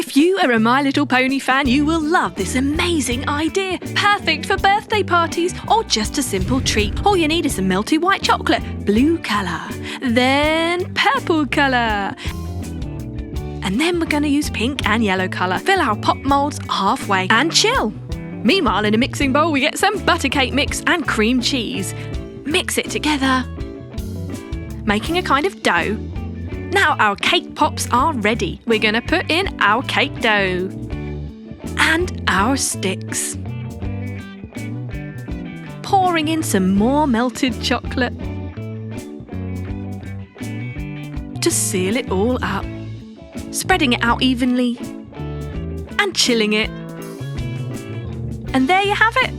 If you are a My Little Pony fan, you will love this amazing idea. Perfect for birthday parties or just a simple treat. All you need is some melted white chocolate, blue colour, then purple colour. And then we're going to use pink and yellow colour. Fill our pop moulds halfway and chill. Meanwhile, in a mixing bowl, we get some butter cake mix and cream cheese. Mix it together, making a kind of dough. Now our cake pops are ready. We're going to put in our cake dough and our sticks. Pouring in some more melted chocolate to seal it all up. Spreading it out evenly and chilling it. And there you have it,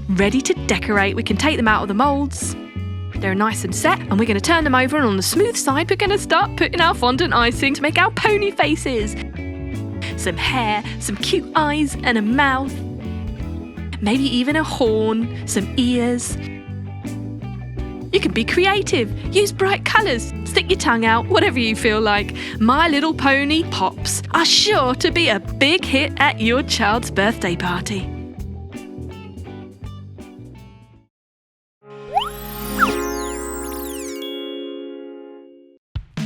ready to decorate. We can take them out of the moulds. They're nice and set, and we're going to turn them over, and on the smooth side we're going to start putting our fondant icing to make our pony faces. Some hair, some cute eyes and a mouth. Maybe even a horn, some ears. You can be creative, use bright colours, stick your tongue out, whatever you feel like. My Little Pony Pops are sure to be a big hit at your child's birthday party.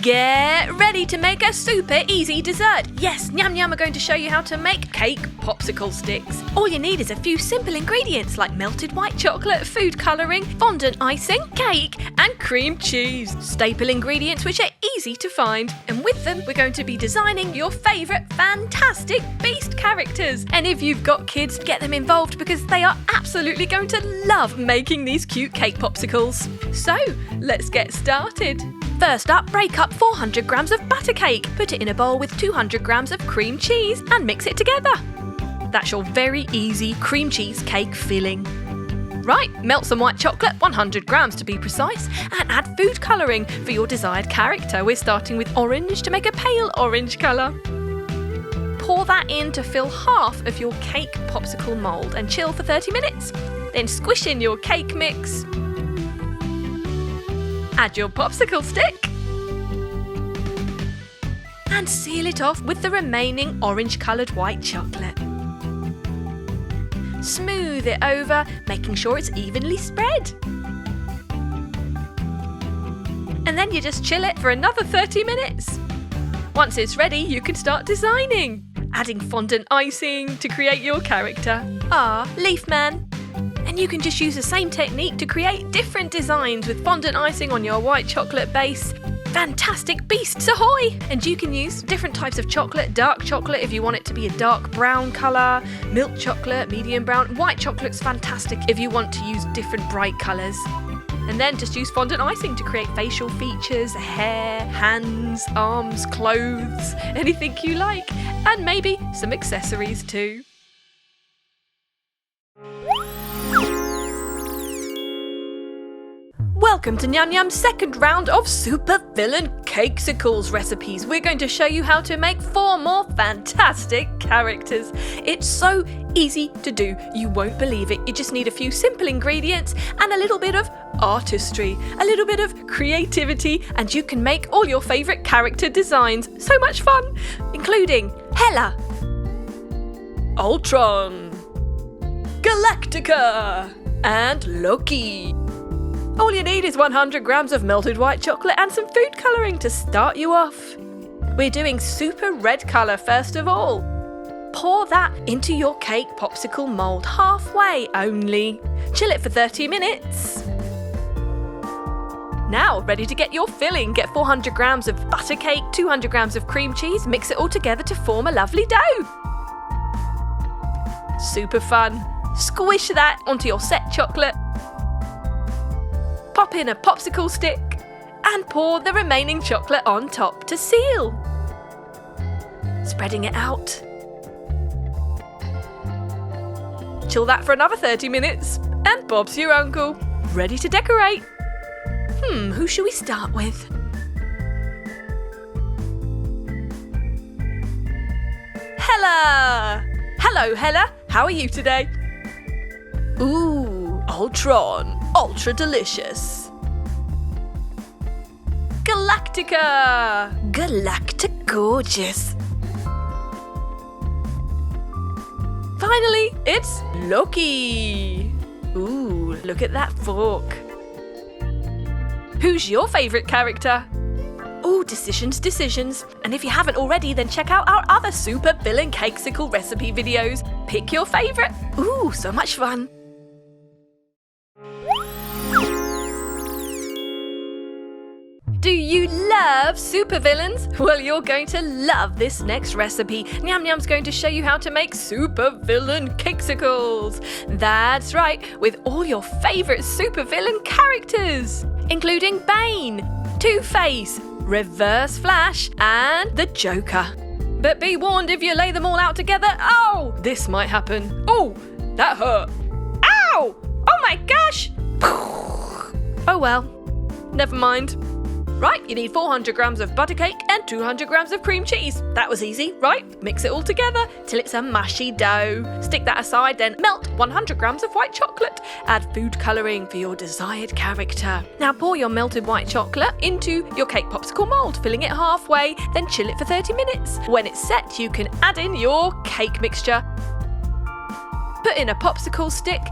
Get ready to make a super easy dessert. Yes, Nyam Nyam are going to show you how to make cake popsicle sticks. All you need is a few simple ingredients like melted white chocolate, food colouring, fondant icing, cake and cream cheese. Staple ingredients which are easy to find. And with them, we're going to be designing your favourite fantastic beast characters. And if you've got kids, get them involved because they are absolutely going to love making these cute cake popsicles. So, let's get started. First up, break up 400 grams of butter cake. Put it in a bowl with 200 grams of cream cheese and mix it together. That's your very easy cream cheese cake filling. Right, melt some white chocolate, 100 grams to be precise, and add food colouring for your desired character. We're starting with orange to make a pale orange colour. Pour that in to fill half of your cake popsicle mould and chill for 30 minutes. Then squish in your cake mix. Add your popsicle stick and seal it off with the remaining orange-coloured white chocolate. Smooth it over, making sure it's evenly spread. And then you just chill it for another 30 minutes. Once it's ready, you can start designing, adding fondant icing to create your character. Leaf Man. And you can just use the same technique to create different designs with fondant icing on your white chocolate base. Fantastic beasts ahoy! And you can use different types of chocolate, dark chocolate if you want it to be a dark brown colour, milk chocolate, medium brown. White chocolate's fantastic if you want to use different bright colours. And then just use fondant icing to create facial features, hair, hands, arms, clothes, anything you like. And maybe some accessories too. Welcome to Nyam Nyam's second round of Super Villain Cakesicles recipes. We're going to show you how to make 4 more fantastic characters. It's so easy to do, you won't believe it. You just need a few simple ingredients and a little bit of artistry, a little bit of creativity, and you can make all your favourite character designs. So much fun, including Hella, Ultron, Galactica, and Loki. All you need is 100 grams of melted white chocolate and some food colouring to start you off. We're doing super red colour first of all. Pour that into your cake popsicle mould halfway only. Chill it for 30 minutes. Now, ready to get your filling. Get 400 grams of butter cake, 200 grams of cream cheese, mix it all together to form a lovely dough. Super fun. Squish that onto your set chocolate. Pop in a popsicle stick and pour the remaining chocolate on top to seal. Spreading it out. Chill that for another 30 minutes and Bob's your uncle, ready to decorate. Who should we start with? Hella! Hello, Hella. How are you today? Ooh, Ultron. Ultra delicious. Galactica! Galactic gorgeous. Finally, it's Loki. Ooh, look at that fork. Who's your favourite character? Ooh, decisions. And if you haven't already, then check out our other super villain Cakesicle recipe videos. Pick your favourite. Ooh, so much fun. Do you love supervillains? Well, you're going to love this next recipe. Nyam Nyam's going to show you how to make supervillain Cakesicles. That's right, with all your favourite supervillain characters, including Bane, Two-Face, Reverse Flash, and the Joker. But be warned, if you lay them all out together, oh, this might happen. Oh, that hurt. Ow! Oh my gosh! Oh well, never mind. Right, you need 400 grams of butter cake and 200 grams of cream cheese. That was easy, right? Mix it all together till it's a mushy dough. Stick that aside, then melt 100 grams of white chocolate. Add food colouring for your desired character. Now pour your melted white chocolate into your cake popsicle mould, filling it halfway, then chill it for 30 minutes. When it's set, you can add in your cake mixture. Put in a popsicle stick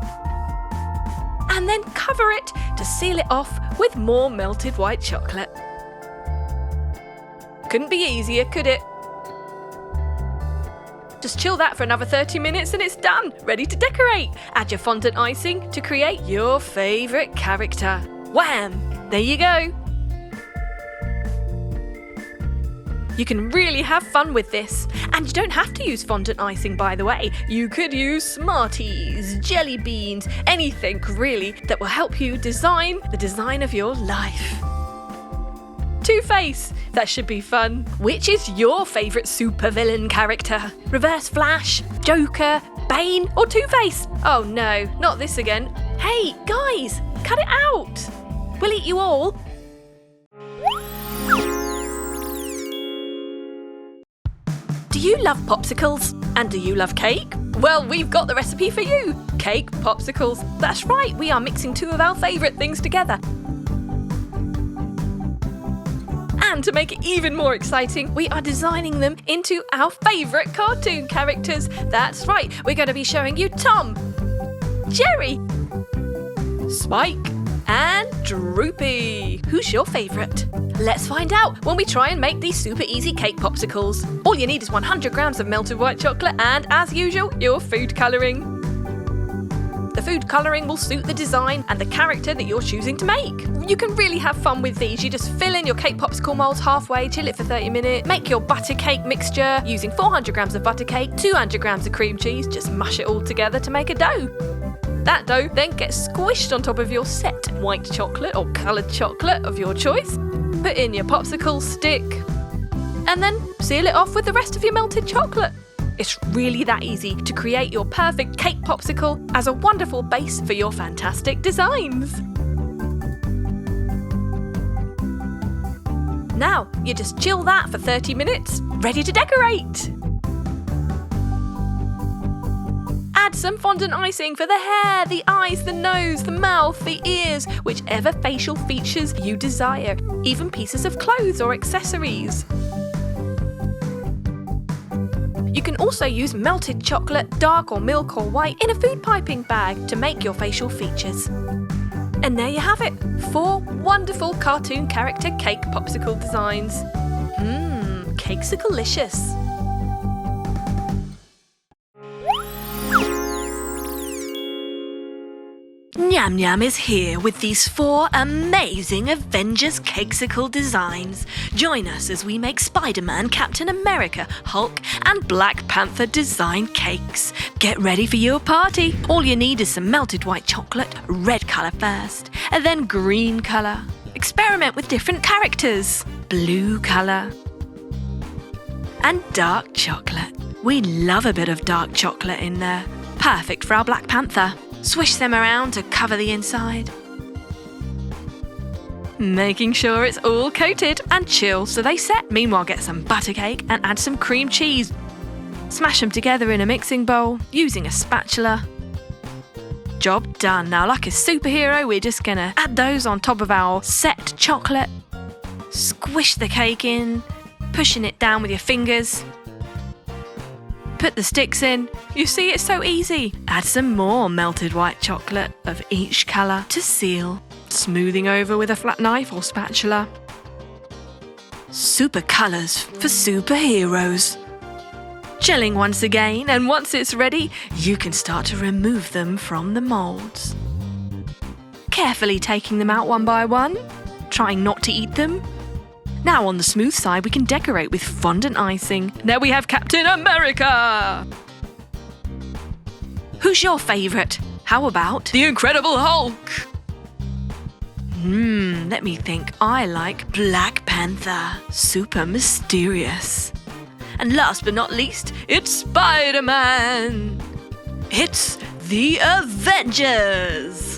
and then cover it to seal it off with more melted white chocolate. Couldn't be easier, could it? Just chill that for another 30 minutes and it's done, ready to decorate. Add your fondant icing to create your favourite character. Wham! There you go. You can really have fun with this. And you don't have to use fondant icing, by the way. You could use Smarties, jelly beans, anything really that will help you design the design of your life. Two-Face, that should be fun. Which is your favourite supervillain character? Reverse Flash, Joker, Bane, or Two-Face? Oh no, not this again. Hey, guys, cut it out. We'll eat you all. Do you love popsicles? And do you love cake? Well, we've got the recipe for you. Cake popsicles. That's right, we are mixing two of our favourite things together. And to make it even more exciting, we are designing them into our favourite cartoon characters. That's right, we're going to be showing you Tom, Jerry, Spike, and Droopy. Who's your favourite? Let's find out when we try and make these super easy cake popsicles. All you need is 100 grams of melted white chocolate and, as usual, your food colouring. The food colouring will suit the design and the character that you're choosing to make. You can really have fun with these. You just fill in your cake popsicle moulds halfway, chill it for 30 minutes, make your butter cake mixture using 400 grams of butter cake, 200 grams of cream cheese, just mash it all together to make a dough. That dough then gets squished on top of your set white chocolate or coloured chocolate of your choice. Put in your popsicle stick and then seal it off with the rest of your melted chocolate. It's really that easy to create your perfect cake popsicle as a wonderful base for your fantastic designs. Now, you just chill that for 30 minutes, ready to decorate. Add some fondant icing for the hair, the eyes, the nose, the mouth, the ears, whichever facial features you desire, even pieces of clothes or accessories. You can also use melted chocolate, dark or milk or white, in a food piping bag to make your facial features. And there you have it, 4 wonderful cartoon character cake popsicle designs. Cakesicalicious. Nyam Nyam is here with these 4 amazing Avengers Cakesicle designs. Join us as we make Spider-Man, Captain America, Hulk and Black Panther design cakes. Get ready for your party. All you need is some melted white chocolate, red colour first, and then green colour. Experiment with different characters. Blue colour and dark chocolate. We love a bit of dark chocolate in there. Perfect for our Black Panther. Swish them around to cover the inside. Making sure it's all coated and chill so they set. Meanwhile, get some butter cake and add some cream cheese. Smash them together in a mixing bowl using a spatula. Job done. Now, like a superhero, we're just gonna add those on top of our set chocolate. Squish the cake in, pushing it down with your fingers. Put the sticks in. You see, it's so easy. Add some more melted white chocolate of each colour to seal. Smoothing over with a flat knife or spatula. Super colours for superheroes. Chilling once again, and once it's ready, you can start to remove them from the moulds. Carefully taking them out one by one, trying not to eat them. Now on the smooth side, we can decorate with fondant icing. There we have Captain America! Who's your favourite? How about the Incredible Hulk? Let me think. I like Black Panther. Super mysterious. And last but not least, it's Spider-Man. It's the Avengers.